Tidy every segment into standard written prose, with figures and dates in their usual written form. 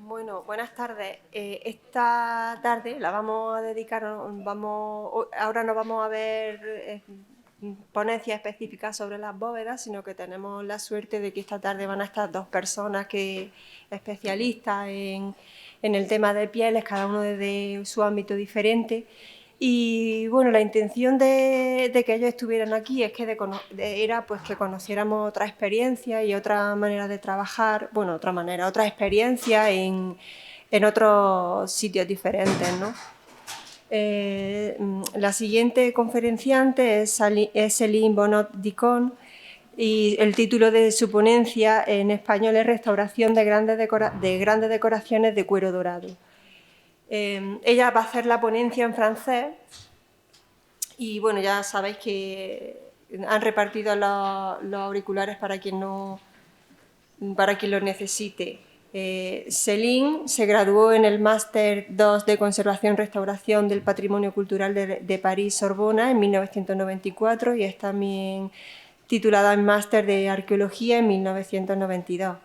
Bueno, buenas tardes. Esta tarde la vamos a dedicar, ahora no vamos a ver ponencias específicas sobre las bóvedas, sino que tenemos la suerte de que esta tarde van a estar dos personas especialistas en el tema de pieles, cada uno desde su ámbito diferente. Y bueno, la intención de que ellos estuvieran aquí es que era pues que conociéramos otra experiencia y otra manera de trabajar, bueno, otra experiencia en otros sitios diferentes, ¿no? La siguiente conferenciante es Céline Bonnot-Dicon y el título de su ponencia en español es Restauración de grandes decoraciones de cuero dorado. Ella va a hacer la ponencia en francés y bueno, ya sabéis que han repartido los auriculares para quien lo necesite. Céline se graduó en el Máster 2 de Conservación y Restauración del Patrimonio Cultural de París-Sorbona en 1994 y es también titulada en Máster de Arqueología en 1992.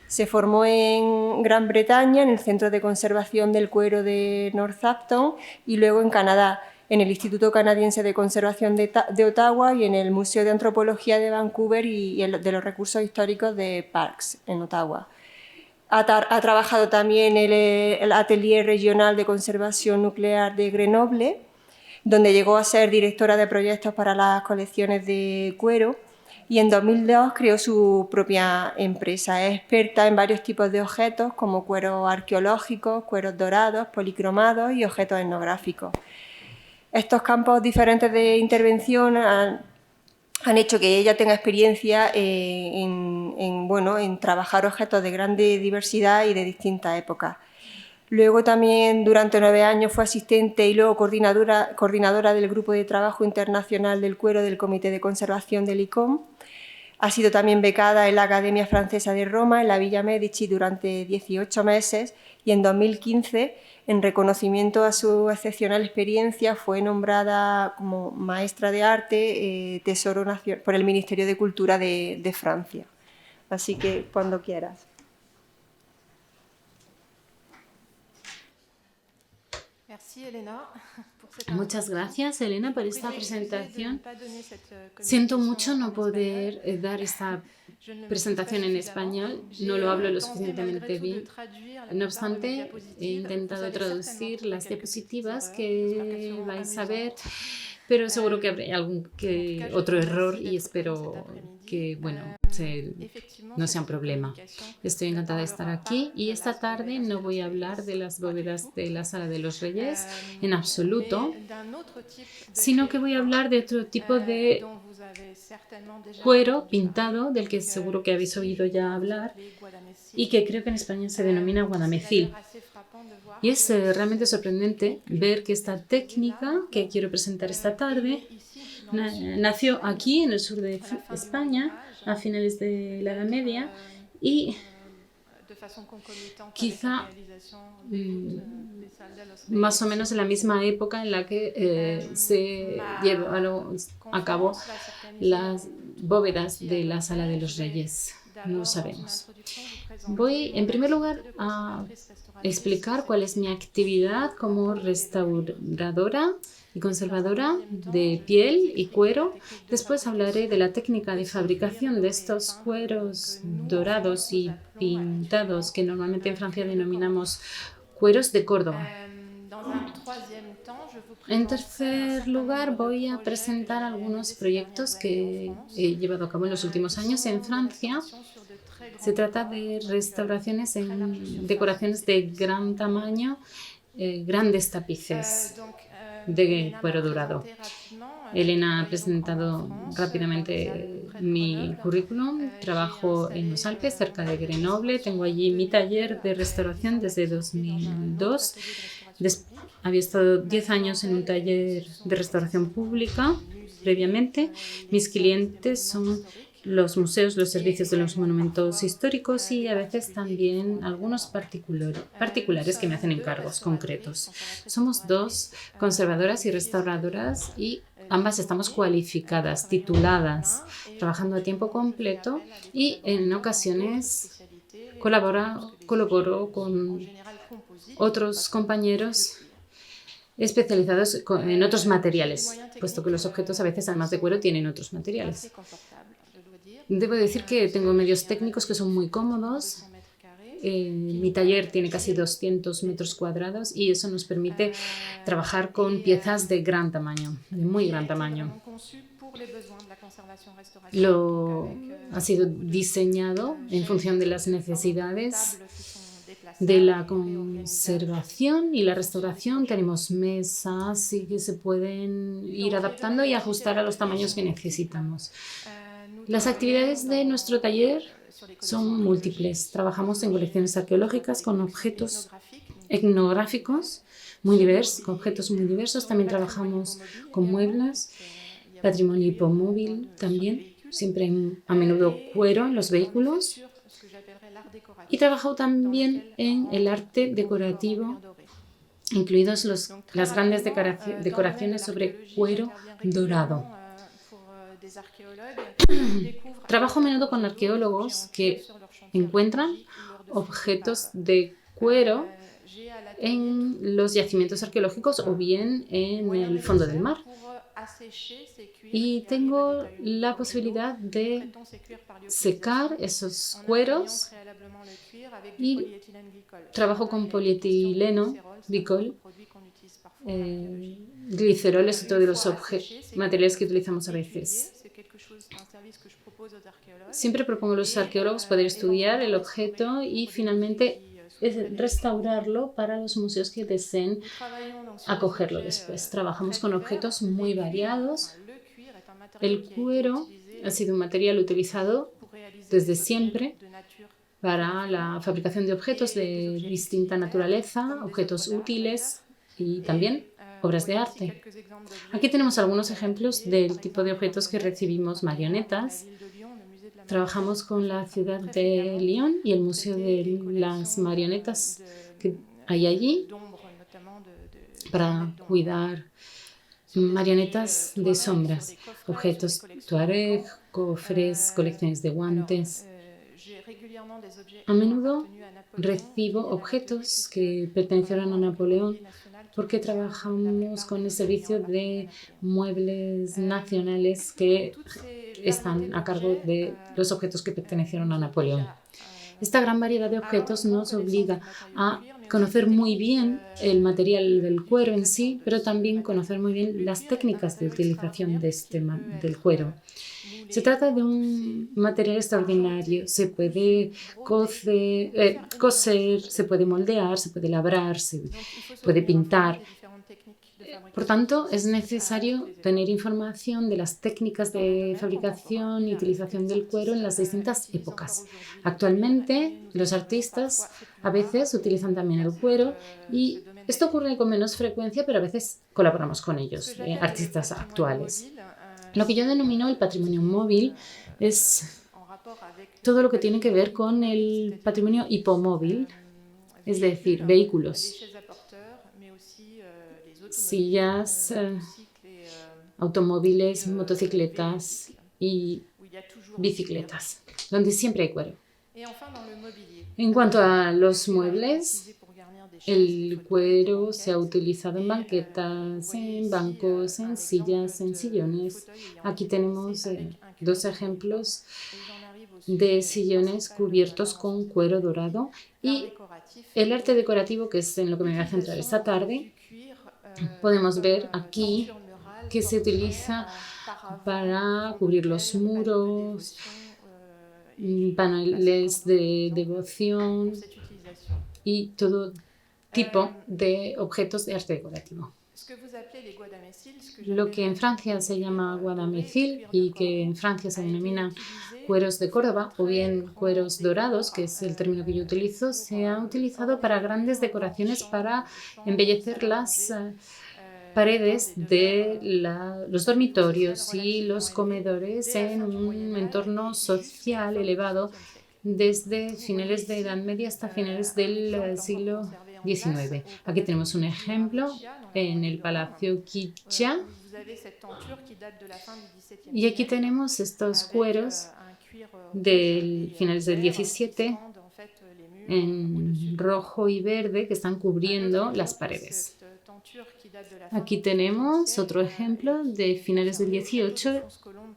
Se formó en Gran Bretaña, en el Centro de Conservación del Cuero de Northampton y luego en Canadá, en el Instituto Canadiense de Conservación de Ottawa y en el Museo de Antropología de Vancouver y de los Recursos Históricos de Parks, en Ottawa. Ha trabajado también en el Atelier Regional de Conservación Nuclear de Grenoble, donde llegó a ser directora de proyectos para las colecciones de cuero y en 2002 creó su propia empresa. Es experta en varios tipos de objetos como cueros arqueológicos, cueros dorados, policromados y objetos etnográficos. Estos campos diferentes de intervención han hecho que ella tenga experiencia en trabajar objetos de grande diversidad y de distintas épocas. Luego también durante 9 años fue asistente y luego coordinadora del Grupo de Trabajo Internacional del Cuero del Comité de Conservación del ICOM. Ha sido también becada en la Academia Francesa de Roma, en la Villa Medici, durante 18 meses y en 2015, en reconocimiento a su excepcional experiencia, fue nombrada como maestra de arte Tesoro Nacional por el Ministerio de Cultura de Francia. Así que cuando quieras. Muchas gracias, Elena, por esta presentación. Siento mucho no poder dar esta presentación en español, no lo hablo lo suficientemente bien. No obstante, he intentado traducir las diapositivas que vais a ver, pero seguro que habrá algún otro error y espero que, no sea un problema. Estoy encantada de estar aquí y esta tarde no voy a hablar de las bóvedas de la Sala de los Reyes en absoluto, sino que voy a hablar de otro tipo de cuero pintado del que seguro que habéis oído ya hablar y que creo que en España se denomina guadamecil. Y es realmente sorprendente ver que esta técnica que quiero presentar esta tarde nació aquí en el sur de España a finales de la Edad Media y quizá más o menos en la misma época en la que se llevaron a cabo las bóvedas de la Sala de los Reyes. No lo sabemos. Voy, en primer lugar, a explicar cuál es mi actividad como restauradora y conservadora de piel y cuero. Después hablaré de la técnica de fabricación de estos cueros dorados y pintados que normalmente en Francia denominamos cueros de Córdoba. En tercer lugar, voy a presentar algunos proyectos que he llevado a cabo en los últimos años en Francia. Se trata de restauraciones en decoraciones de gran tamaño, grandes tapices de cuero dorado. Elena ha presentado rápidamente mi currículum. Trabajo en los Alpes, cerca de Grenoble. Tengo allí mi taller de restauración desde 2002. Había estado 10 años en un taller de restauración pública previamente. Mis clientes son los museos, los servicios de los monumentos históricos y a veces también algunos particulares que me hacen encargos concretos. Somos dos conservadoras y restauradoras y ambas estamos cualificadas, tituladas, trabajando a tiempo completo y en ocasiones colaboró con otros compañeros especializados en otros materiales, puesto que los objetos a veces, además de cuero, tienen otros materiales. Debo decir que tengo medios técnicos que son muy cómodos. Mi taller tiene casi 200 metros cuadrados y eso nos permite trabajar con piezas de gran tamaño, de muy gran tamaño. Ha sido diseñado en función de las necesidades de la conservación y la restauración. Tenemos mesas y que se pueden ir adaptando y ajustar a los tamaños que necesitamos. Las actividades de nuestro taller son múltiples. Trabajamos en colecciones arqueológicas con objetos etnográficos muy diversos, con objetos muy diversos. También trabajamos con muebles, patrimonio hipomóvil también, siempre a menudo cuero en los vehículos. Y trabajo también en el arte decorativo, incluidos las grandes decoraciones sobre cuero dorado. Trabajo a menudo con arqueólogos que encuentran objetos de cuero en los yacimientos arqueológicos o bien en el fondo del mar. Y tengo la posibilidad de secar esos cueros y trabajo con polietileno, glicol, gliceroles y todos los materiales que utilizamos a veces. Siempre propongo a los arqueólogos poder estudiar el objeto y finalmente restaurarlo para los museos que deseen acogerlo después. Trabajamos con objetos muy variados. El cuero ha sido un material utilizado desde siempre para la fabricación de objetos de distinta naturaleza, objetos útiles y también obras de arte. Aquí tenemos algunos ejemplos del tipo de objetos que recibimos: marionetas. Trabajamos con la ciudad de Lyon y el Museo de las Marionetas que hay allí para cuidar marionetas de sombras, objetos tuareg, cofres, colecciones de guantes. A menudo recibo objetos que pertenecieron a Napoleón porque trabajamos con el servicio de muebles nacionales que están a cargo de los objetos que pertenecieron a Napoleón. Esta gran variedad de objetos nos obliga a conocer muy bien el material del cuero en sí, pero también conocer muy bien las técnicas de utilización del cuero. Se trata de un material extraordinario. Se puede coser, se puede moldear, se puede labrar, se puede pintar. Por tanto, es necesario tener información de las técnicas de fabricación y utilización del cuero en las distintas épocas. Actualmente, los artistas a veces utilizan también el cuero y esto ocurre con menos frecuencia, pero a veces colaboramos con ellos, artistas actuales. Lo que yo denomino el patrimonio móvil es todo lo que tiene que ver con el patrimonio hipomóvil, es decir, vehículos, sillas, automóviles, motocicletas y bicicletas, donde siempre hay cuero. En cuanto a los muebles, el cuero se ha utilizado en banquetas, en bancos, en sillas, en sillones. Aquí tenemos dos ejemplos de sillones cubiertos con cuero dorado y el arte decorativo, que es en lo que me voy a centrar esta tarde. Podemos ver aquí que se utiliza para cubrir los muros, paneles de devoción y todo tipo de objetos de arte decorativo. Lo que en Francia se llama guadamecil y que en Francia se denomina cueros de Córdoba o bien cueros dorados, que es el término que yo utilizo, se ha utilizado para grandes decoraciones para embellecer las paredes de los dormitorios y los comedores en un entorno social elevado desde finales de Edad Media hasta finales del siglo XIX. Aquí tenemos un ejemplo en el Palacio Quicha. Y aquí tenemos estos cueros de finales del XVII en rojo y verde que están cubriendo las paredes. Aquí tenemos otro ejemplo de finales del 18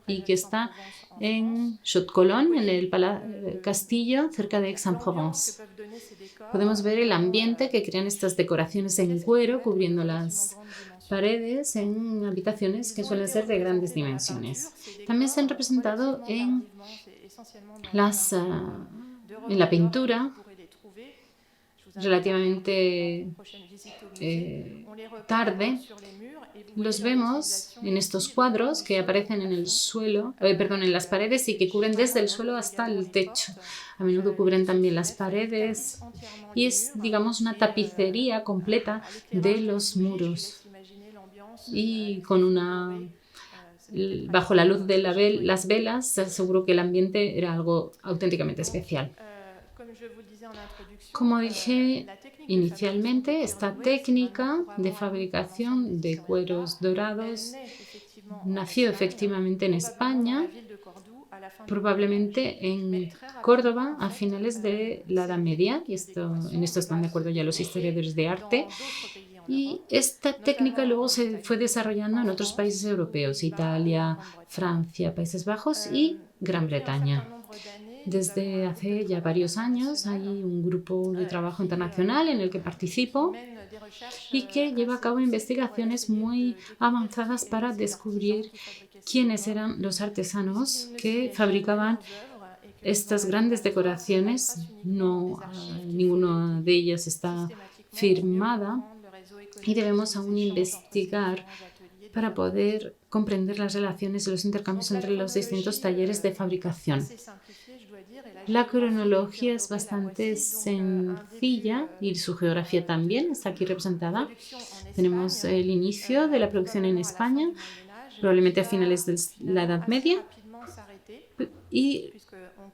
y que está en Château-Colomb, en el castillo cerca de Aix-en-Provence. Podemos ver el ambiente que crean estas decoraciones en cuero cubriendo las paredes en habitaciones que suelen ser de grandes dimensiones. También se han representado en la pintura relativamente tarde. Los vemos en estos cuadros que aparecen en el suelo, en las paredes y que cubren desde el suelo hasta el techo. A menudo cubren también las paredes y es, digamos, una tapicería completa de los muros. Y bajo la luz de las velas, se aseguró que el ambiente era algo auténticamente especial. Como dije inicialmente, esta técnica de fabricación de cueros dorados nació efectivamente en España, probablemente en Córdoba a finales de la Edad Media, y en esto están de acuerdo ya los historiadores de arte. Y esta técnica luego se fue desarrollando en otros países europeos, Italia, Francia, Países Bajos y Gran Bretaña. Desde hace ya varios años hay un grupo de trabajo internacional en el que participo y que lleva a cabo investigaciones muy avanzadas para descubrir quiénes eran los artesanos que fabricaban estas grandes decoraciones. Ninguna de ellas está firmada y debemos aún investigar para poder comprender las relaciones y los intercambios entre los distintos talleres de fabricación. La cronología es bastante sencilla y su geografía también está aquí representada. Tenemos el inicio de la producción en España, probablemente a finales de la Edad Media, y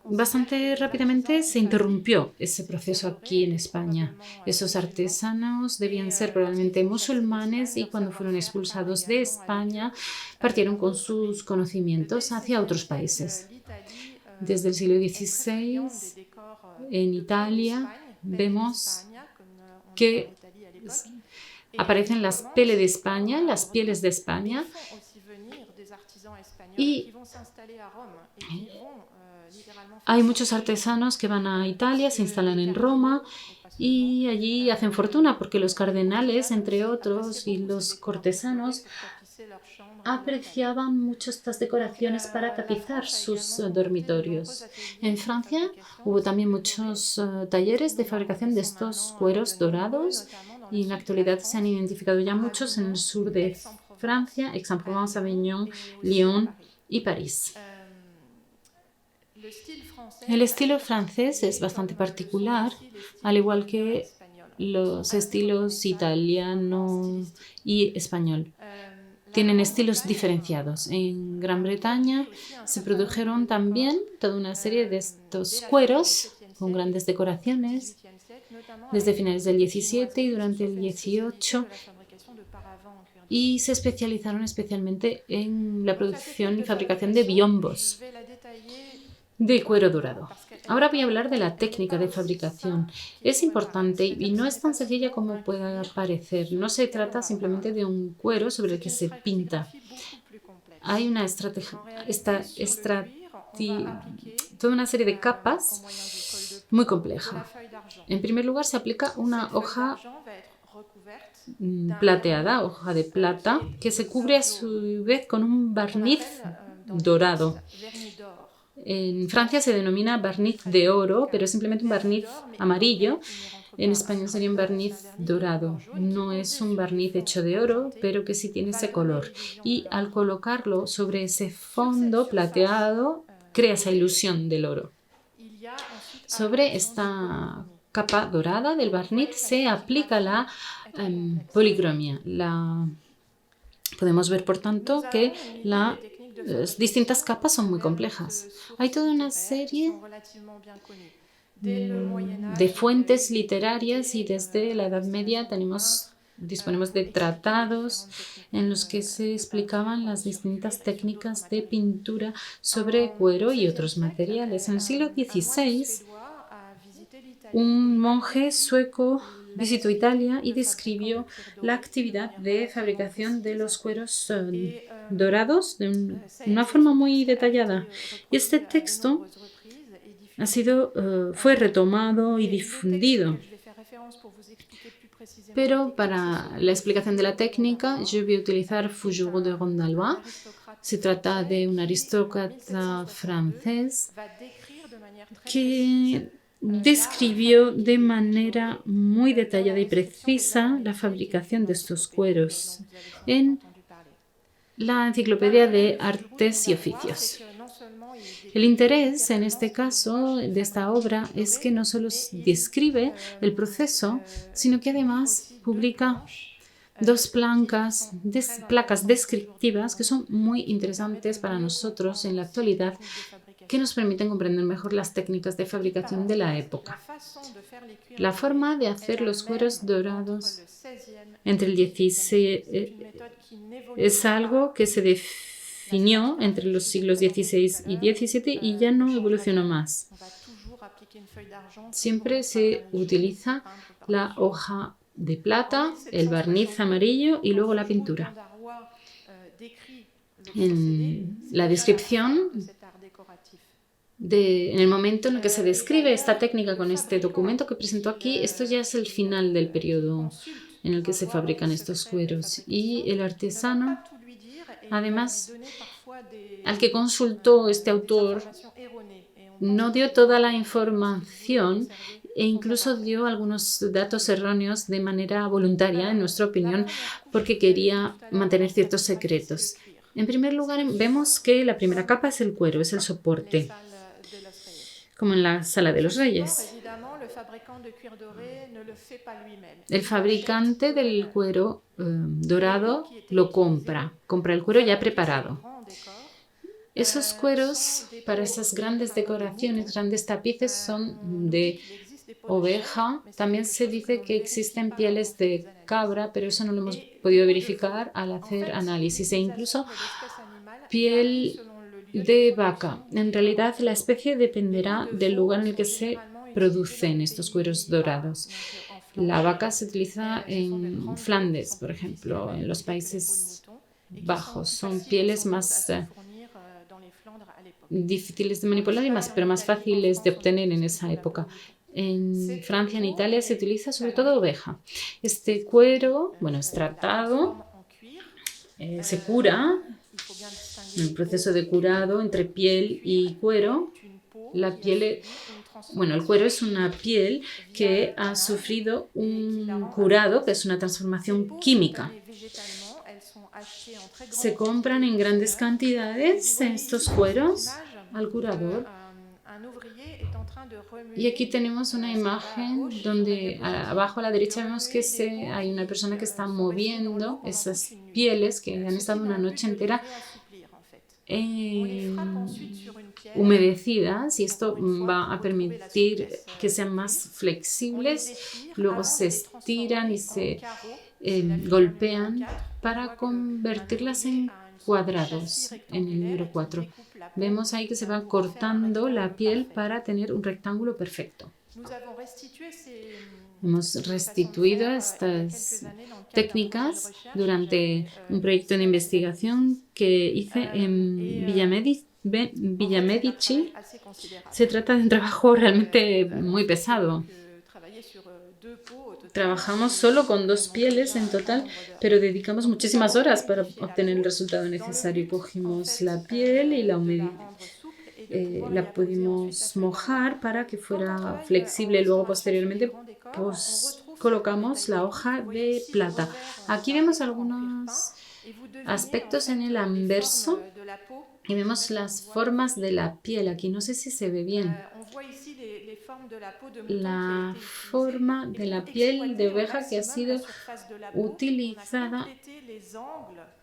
bastante rápidamente se interrumpió ese proceso aquí en España. Esos artesanos debían ser probablemente musulmanes y cuando fueron expulsados de España partieron con sus conocimientos hacia otros países. Desde el siglo XVI, en Italia, vemos que aparecen las pieles de España, y hay muchos artesanos que van a Italia, se instalan en Roma y allí hacen fortuna porque los cardenales, entre otros, y los cortesanos apreciaban mucho estas decoraciones para tapizar sus dormitorios. En Francia hubo también muchos talleres de fabricación de estos cueros dorados y en la actualidad se han identificado ya muchos en el sur de Francia, Aix-en-Provence, Avignon, Lyon y París. El estilo francés es bastante particular, al igual que los estilos italiano y español. Tienen estilos diferenciados. En Gran Bretaña se produjeron también toda una serie de estos cueros con grandes decoraciones desde finales del 17 y durante el 18 y se especializaron especialmente en la producción y fabricación de biombos de cuero dorado. Ahora voy a hablar de la técnica de fabricación. Es importante y no es tan sencilla como pueda parecer. No se trata simplemente de un cuero sobre el que se pinta. Hay una toda una serie de capas muy compleja. En primer lugar, se aplica una hoja plateada, hoja de plata, que se cubre a su vez con un barniz dorado. En Francia se denomina barniz de oro, pero es simplemente un barniz amarillo. En España sería un barniz dorado. No es un barniz hecho de oro, pero que sí tiene ese color. Y al colocarlo sobre ese fondo plateado, crea esa ilusión del oro. Sobre esta capa dorada del barniz se aplica la policromía. Podemos ver, por tanto, que las distintas capas son muy complejas. Hay toda una serie de fuentes literarias y desde la Edad Media disponemos de tratados en los que se explicaban las distintas técnicas de pintura sobre cuero y otros materiales. En el siglo XVI un monje sueco visitó Italia y describió la actividad de fabricación de los cueros dorados de una forma muy detallada. Y este texto fue retomado y difundido. Pero para la explicación de la técnica, yo voy a utilizar Fougereau de Rondalois. Se trata de un aristócrata francés que describió de manera muy detallada y precisa la fabricación de estos cueros en la Enciclopedia de Artes y Oficios. El interés en este caso de esta obra es que no solo describe el proceso, sino que además publica dos placas descriptivas que son muy interesantes para nosotros en la actualidad, que nos permiten comprender mejor las técnicas de fabricación de la época. La forma de hacer los cueros dorados entre el 16 es algo que se definió entre los siglos XVI y XVII y ya no evolucionó más. Siempre se utiliza la hoja de plata, el barniz amarillo y luego la pintura. En la descripción, en el momento en el que se describe esta técnica con este documento que presento aquí, esto ya es el final del periodo en el que se fabrican estos cueros. Y el artesano, además, al que consultó este autor, no dio toda la información e incluso dio algunos datos erróneos de manera voluntaria, en nuestra opinión, porque quería mantener ciertos secretos. En primer lugar, vemos que la primera capa es el cuero, es el soporte, como en la Sala de los Reyes. El fabricante del cuero dorado lo compra el cuero ya preparado. Esos cueros para esas grandes decoraciones, grandes tapices, son de oveja. También se dice que existen pieles de cabra, pero eso no lo hemos podido verificar al hacer análisis. E incluso piel de vaca. En realidad, la especie dependerá del lugar en el que se producen estos cueros dorados. La vaca se utiliza en Flandes, por ejemplo, en los Países Bajos. Son pieles más difíciles de manipular pero más fáciles de obtener en esa época. En Francia, en Italia, se utiliza sobre todo oveja. Este cuero, es tratado, se cura. En el proceso de curado entre piel y cuero, el cuero es una piel que ha sufrido un curado, que es una transformación química. Se compran en grandes cantidades estos cueros al curador. Y aquí tenemos una imagen donde abajo a la derecha vemos que hay una persona que está moviendo esas pieles que han estado una noche entera humedecidas, y esto va a permitir que sean más flexibles. Luego se estiran y se golpean para convertirlas en cuadrados. En el número 4 vemos ahí que se va cortando la piel para tener un rectángulo perfecto. Hemos restituido estas técnicas durante un proyecto de investigación que hice en Villa Medici. Se trata de un trabajo realmente muy pesado. Trabajamos solo con 2 pieles en total, pero dedicamos muchísimas horas para obtener el resultado necesario. Cogimos la piel y la pudimos mojar para que fuera flexible. Luego, posteriormente, colocamos la hoja de plata. Aquí vemos algunos aspectos en el anverso y vemos las formas de la piel. Aquí no sé si se ve bien. La forma de la piel de oveja que ha sido utilizada,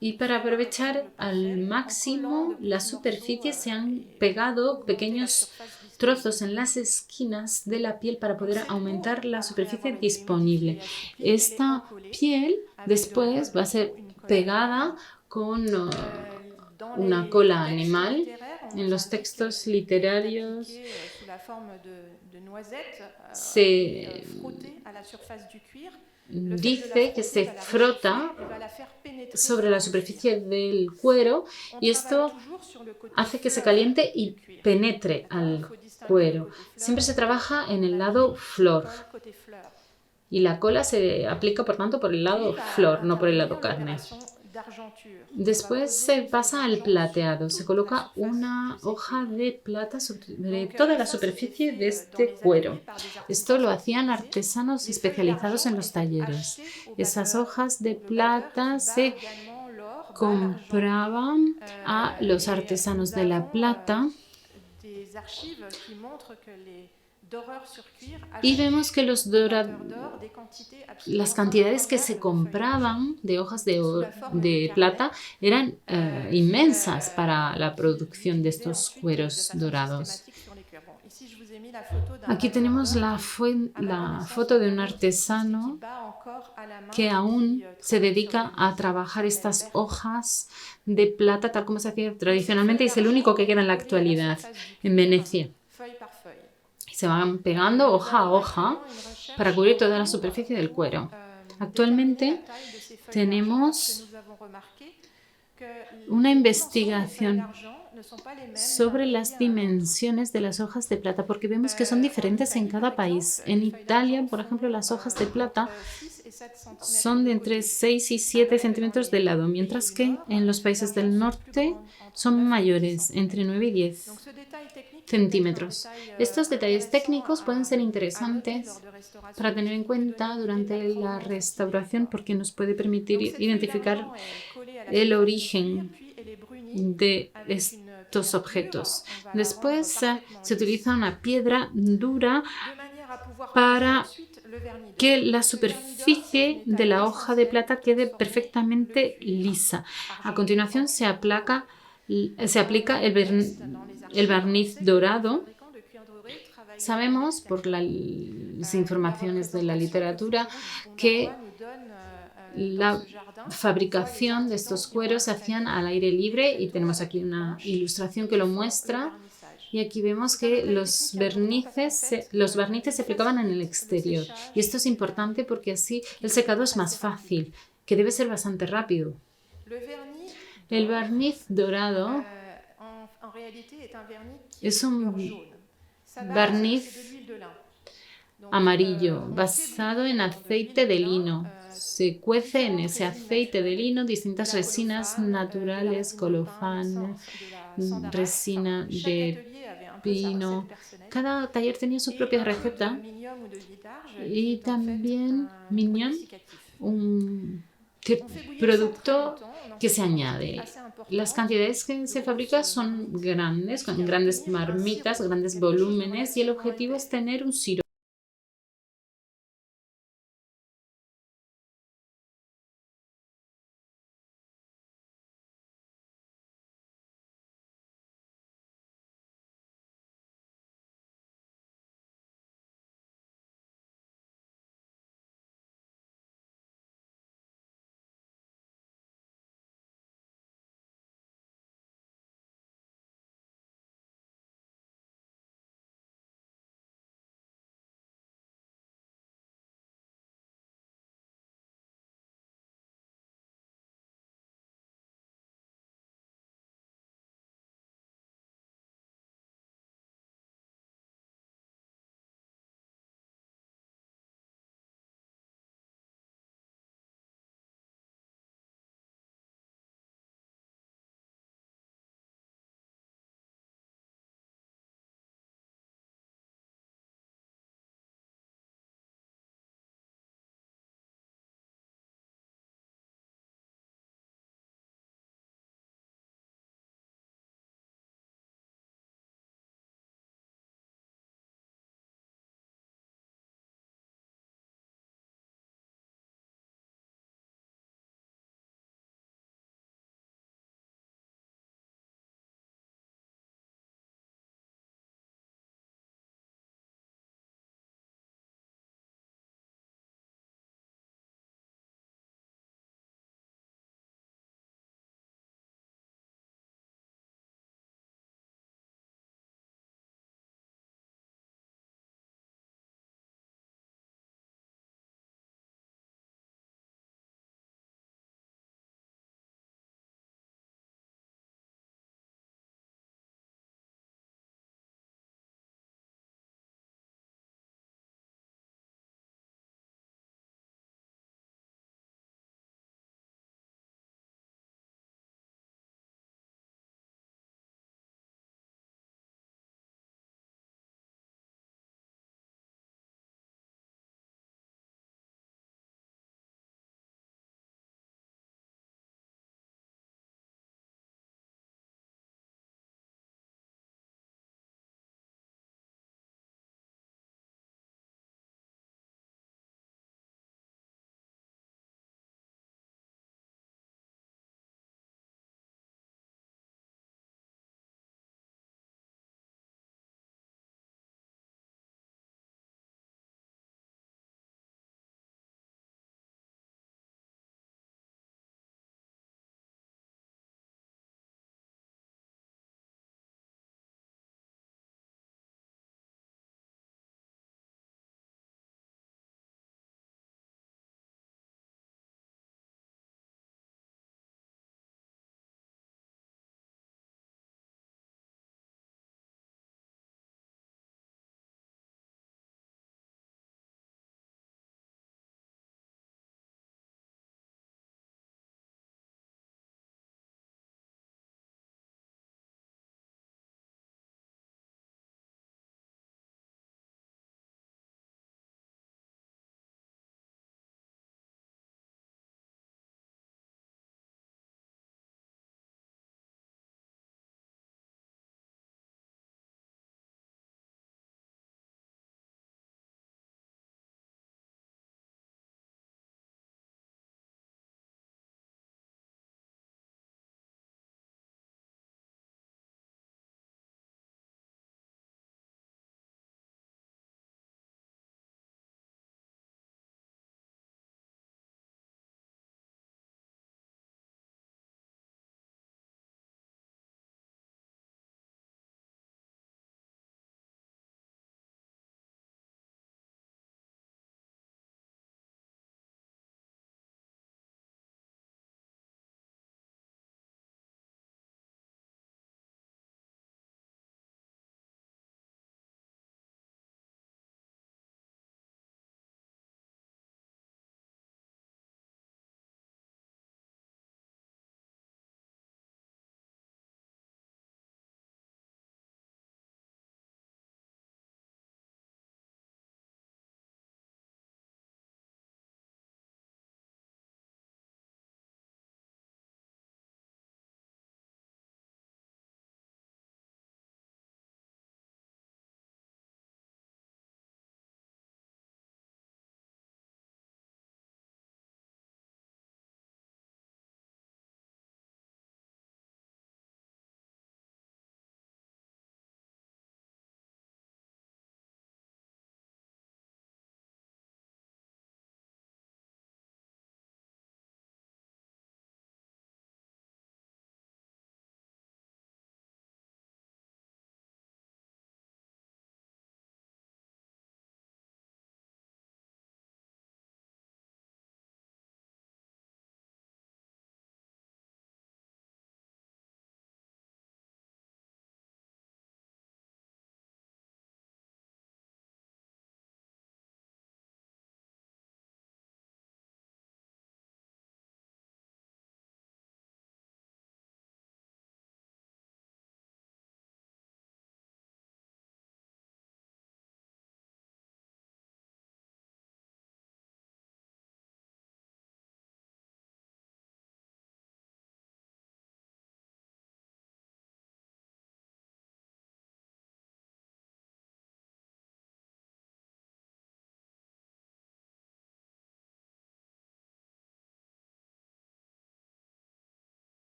y para aprovechar al máximo la superficie se han pegado pequeños trozos en las esquinas de la piel para poder aumentar la superficie disponible. Esta piel después va a ser pegada con una cola animal En los textos literarios se dice que se frota sobre la superficie del cuero y esto hace que se caliente y penetre al cuero. Siempre se trabaja en el lado flor y la cola se aplica, por tanto, por el lado flor, no por el lado carne. Después se pasa al plateado. Se coloca una hoja de plata sobre toda la superficie de este cuero. Esto lo hacían artesanos especializados en los talleres. Esas hojas de plata se compraban a los artesanos de la plata y vemos que las cantidades que se compraban de hojas de plata eran inmensas para la producción de estos cueros dorados. Aquí tenemos la foto de un artesano que aún se dedica a trabajar estas hojas de plata tal como se hacía tradicionalmente y es el único que queda en la actualidad en Venecia. Se van pegando hoja a hoja para cubrir toda la superficie del cuero. Actualmente tenemos una investigación sobre las dimensiones de las hojas de plata porque vemos que son diferentes en cada país. En Italia, por ejemplo, las hojas de plata son de entre 6 y 7 centímetros de lado, mientras que en los países del norte son mayores, entre 9 y 10 centímetros. Estos detalles técnicos pueden ser interesantes para tener en cuenta durante la restauración porque nos puede permitir identificar el origen de estos objetos. Después se utiliza una piedra dura para que la superficie de la hoja de plata quede perfectamente lisa. A continuación se aplica el barniz dorado. Sabemos por las informaciones de la literatura que la fabricación de estos cueros se hacían al aire libre y tenemos aquí una ilustración que lo muestra. Y aquí vemos que los barnices se aplicaban en el exterior. Y esto es importante porque así el secado es más fácil, que debe ser bastante rápido. El barniz dorado es un barniz amarillo basado en aceite de lino. Se cuece en ese aceite de lino distintas resinas naturales, colofán, resina de pino. Cada taller tenía su propia receta y también mignon, un producto que se añade. Las cantidades que se fabrican son grandes, con grandes marmitas, grandes volúmenes y el objetivo es tener un sirope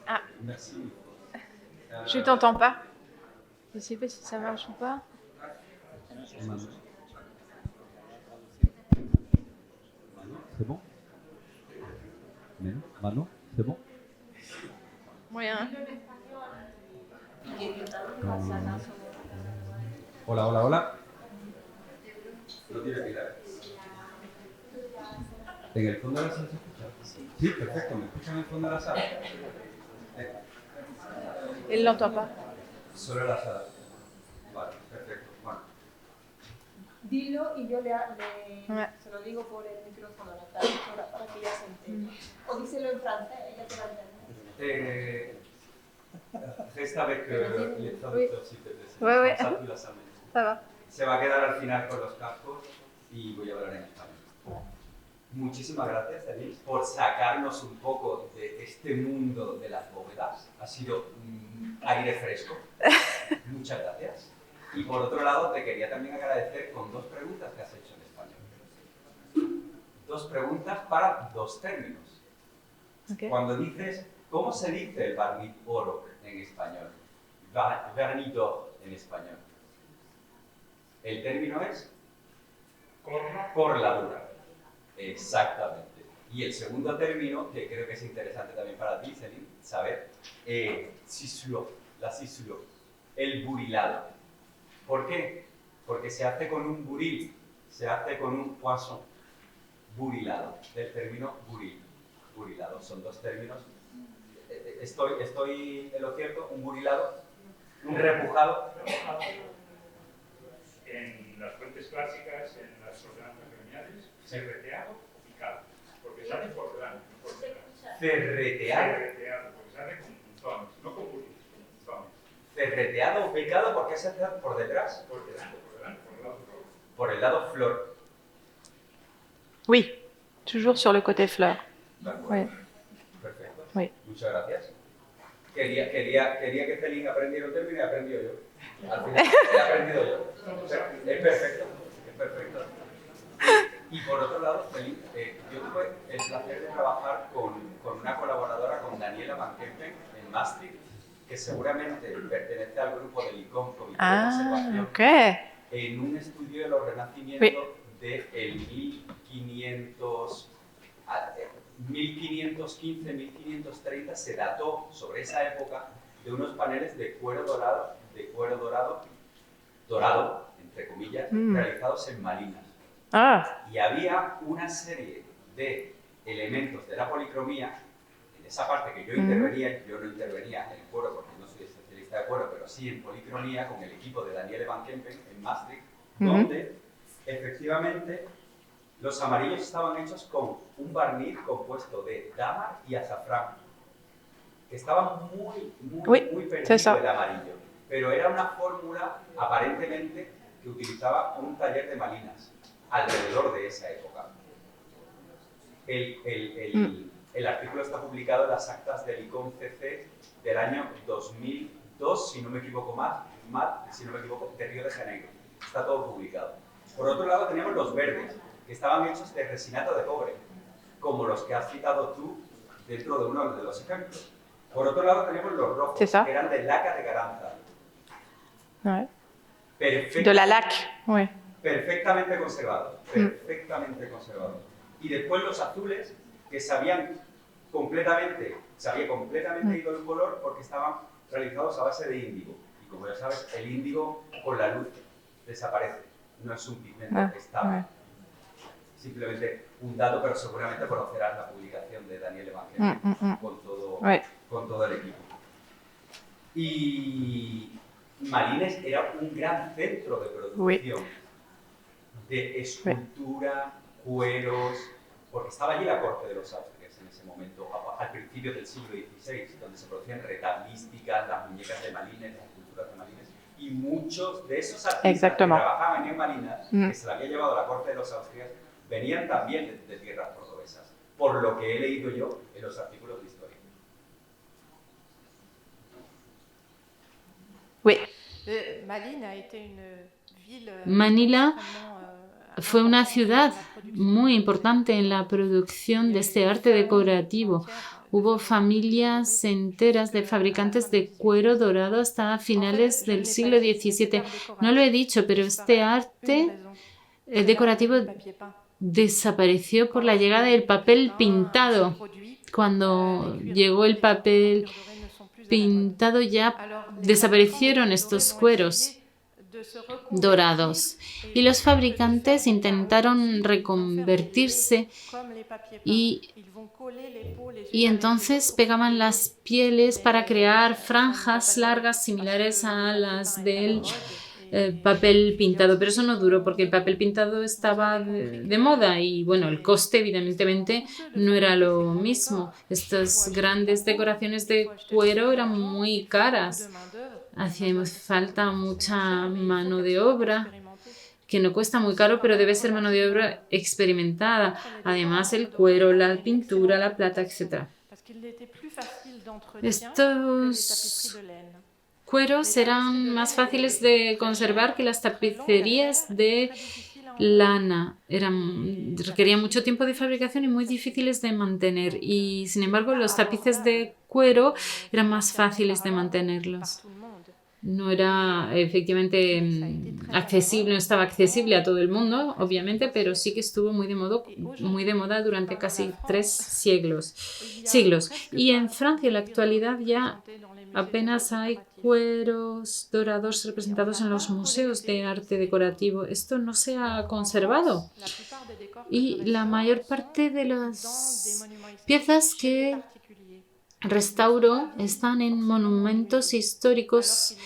Ah. Je t'entends pas. Je sais pas si ça marche ou pas. C'est bon? Mano, c'est bon? Moyen. Hola, hola, hola. ¿En el fondo de la sala se escucha? Sí, perfecto. ¿Me escuchan en el fondo de la sala? Il l'entend pas. Solo en la sala. Vale, perfecto. Bueno. Dilo y yo Ouais. se lo digo por el micrófono a la traductora para que ella se entere. O díselo en francés, ella te va a entender. Reste avec les traducteurs, s'il te plaît. Ouais, ouais. Ça, tú la sabes. Ça va. Se va a quedar al final con los cascos y voy a hablar en español. Muchísimas gracias, Denise, por sacarnos un poco de este mundo de las bóvedas. Ha sido aire fresco. Muchas gracias. Y por otro lado, te quería también agradecer con dos preguntas que has hecho en español. Dos preguntas para dos términos. Okay. Cuando dices, ¿cómo se dice el barniz oro en español? Vernis d'or en español. El término es corladura. Exactamente. Y el segundo término, que creo que es interesante también para ti, Celine, saber, ciselure, la ciselure, el burilado. ¿Por qué? Porque se hace con un buril, se hace con un poisson, burilado, del término buril, burilado. Son dos términos. Estoy en lo cierto, un burilado, un repujado. En las fuentes clásicas, en las ordenanzas gremiales, cerreteado o picado, porque se hace por delante, no por detrás. Ferreteado. Cerreteado, porque se hace con punzones, no con burils, con punzones. Ferreteado o picado, ¿por qué se hace por detrás? Por delante, por el lado flor. Por el lado flor. Oui, toujours sur le côté fleur. ¿De acuerdo? Oui. Perfecto. Oui. Muchas gracias. Quería que Celine aprendiera un término y aprendió yo. Al final he aprendido yo. Es perfecto, es perfecto. Y por otro lado, Celine, yo tuve el placer de trabajar con una colaboradora, con Daniela Van Kempen, en Maastricht, que seguramente pertenece al grupo del ICOM, Comité de Conservación, Ok. en un estudio de los renacimientos del 1515-1530 se dató sobre esa época de unos paneles de cuero dorado, entre comillas, realizados en Malinas. Ah, Y había una serie de elementos de la policromía, en esa parte que yo intervenía, yo no intervenía en el cuero porque no soy especialista de cuero, pero sí en policromía con el equipo de Daniele Van Kempen en Maastricht, donde efectivamente los amarillos estaban hechos con un barniz compuesto de dámar y azafrán, que estaba muy perdido el amarillo, pero era una fórmula aparentemente que utilizaba un taller de Malinas alrededor de esa época. El artículo está publicado en las actas del ICOM CC del año 2002, si no me equivoco de Río de Janeiro. Está todo publicado. Por otro lado teníamos los verdes, que estaban hechos de resinato de cobre, como los que has citado tú dentro de uno de los ejemplos. Por otro lado tenemos los rojos, que eran de laca de garanza. ouais. De la laque, oui. Perfectamente conservados, perfectamente conservados. Y después los azules, que se había completamente ido el color porque estaban realizados a base de índigo. Y como ya sabes, el índigo con la luz desaparece, no es un pigmento estable. Simplemente un dato, pero seguramente conocerás la publicación de Daniele Van Kempen con todo el equipo. Y Malines era un gran centro de producción de escultura, cueros, porque estaba allí la corte de los Austrias en ese momento, al principio del siglo XVI, donde se producían retablísticas, las muñecas de Malines, las esculturas de Malines, y muchos de esos artistas que trabajaban en Malinas, que se la había llevado a la corte de los Austrias, venían también de tierras cordobesas, por lo que he leído yo en los artículos de historia. Oui. Manila fue una ciudad muy importante en la producción de este arte decorativo. Hubo familias enteras de fabricantes de cuero dorado hasta finales del siglo XVII. No lo he dicho, pero este arte decorativo desapareció por la llegada del papel pintado. Cuando llegó el papel pintado ya desaparecieron estos cueros dorados y los fabricantes intentaron reconvertirse y entonces pegaban las pieles para crear franjas largas similares a las del papel pintado, pero eso no duró porque el papel pintado estaba de moda y bueno, el coste evidentemente no era lo mismo. Estas grandes decoraciones de cuero eran muy caras. Hacía falta mucha mano de obra, que no cuesta muy caro, pero debe ser mano de obra experimentada. Además, el cuero, la pintura, la plata, etc. Estos cueros eran más fáciles de conservar que las tapicerías de lana. Requerían mucho tiempo de fabricación y muy difíciles de mantener. Y, sin embargo, los tapices de cuero eran más fáciles de mantenerlos. No era efectivamente accesible, no estaba accesible a todo el mundo, obviamente, pero sí que estuvo muy de moda durante casi 3 siglos. Y en Francia, en la actualidad, ya apenas hay cueros dorados representados en los museos de arte decorativo. Esto no se ha conservado. Y la mayor parte de las piezas que restauro están en monumentos históricos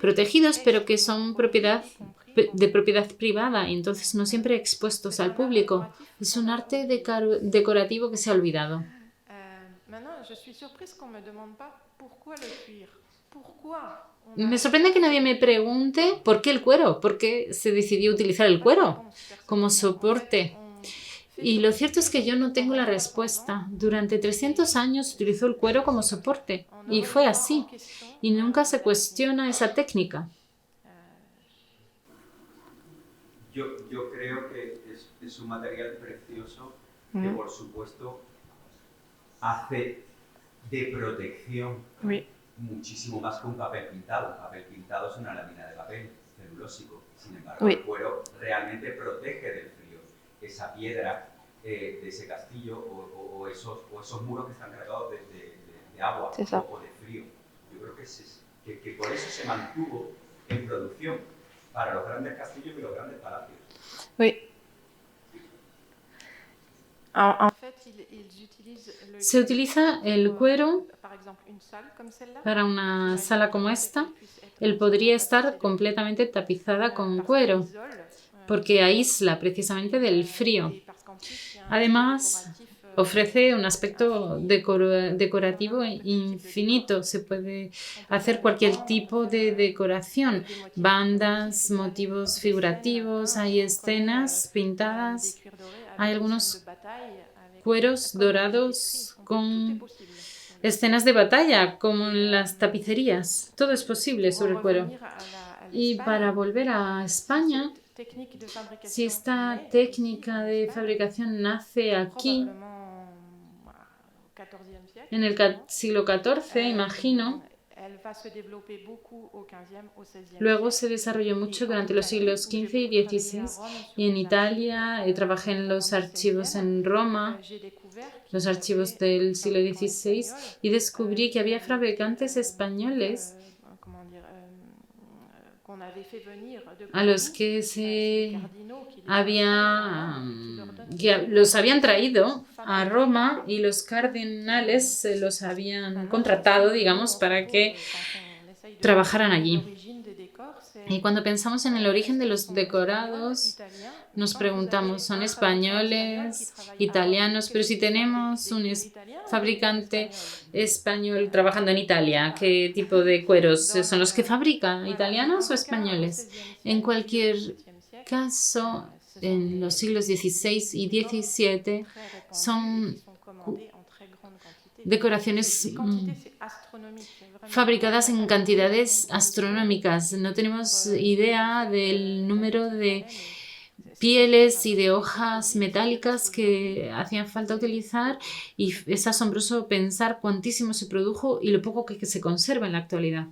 protegidos, pero que son de propiedad privada y entonces no siempre expuestos al público. Es un arte decorativo que se ha olvidado. Me sorprende que nadie me pregunte por qué el cuero, por qué se decidió utilizar el cuero como soporte. Y lo cierto es que yo no tengo la respuesta. Durante 300 años se utilizó el cuero como soporte y fue así. Y nunca se cuestiona esa técnica. Yo creo que es un material precioso que, por supuesto, hace de protección muchísimo más que un papel pintado. Un papel pintado es una lámina de papel celulósico. Sin embargo, el cuero realmente protege del frío esa piedra de ese castillo o esos muros que están cargados de agua o de frío. Yo creo que por eso se mantuvo en producción para los grandes castillos y los grandes palacios. Se utiliza el cuero para una sala como esta. Él podría estar completamente tapizada con cuero, porque aísla precisamente del frío. Además, ofrece un aspecto decorativo infinito. Se puede hacer cualquier tipo de decoración, bandas, motivos figurativos, hay escenas pintadas, hay algunos cueros dorados con escenas de batalla, como en las tapicerías. Todo es posible sobre el cuero. Y para volver a España, si esta técnica de fabricación nace aquí, en el siglo XIV, imagino, luego se desarrolló mucho durante los siglos XV y XVI, y en Italia trabajé en los archivos en Roma, los archivos del siglo XVI, y descubrí que había fabricantes españoles a los que los habían traído a Roma y los cardenales los habían contratado, digamos, para que trabajaran allí. Y cuando pensamos en el origen de los decorados, nos preguntamos, ¿son españoles, italianos? Pero si tenemos un fabricante español trabajando en Italia, ¿qué tipo de cueros son los que fabrica? ¿Italianos o españoles? En cualquier caso, en los siglos XVI y XVII son decoraciones fabricadas en cantidades astronómicas. No tenemos idea del número de pieles y de hojas metálicas que hacían falta utilizar, y es asombroso pensar cuantísimo se produjo y lo poco que se conserva en la actualidad.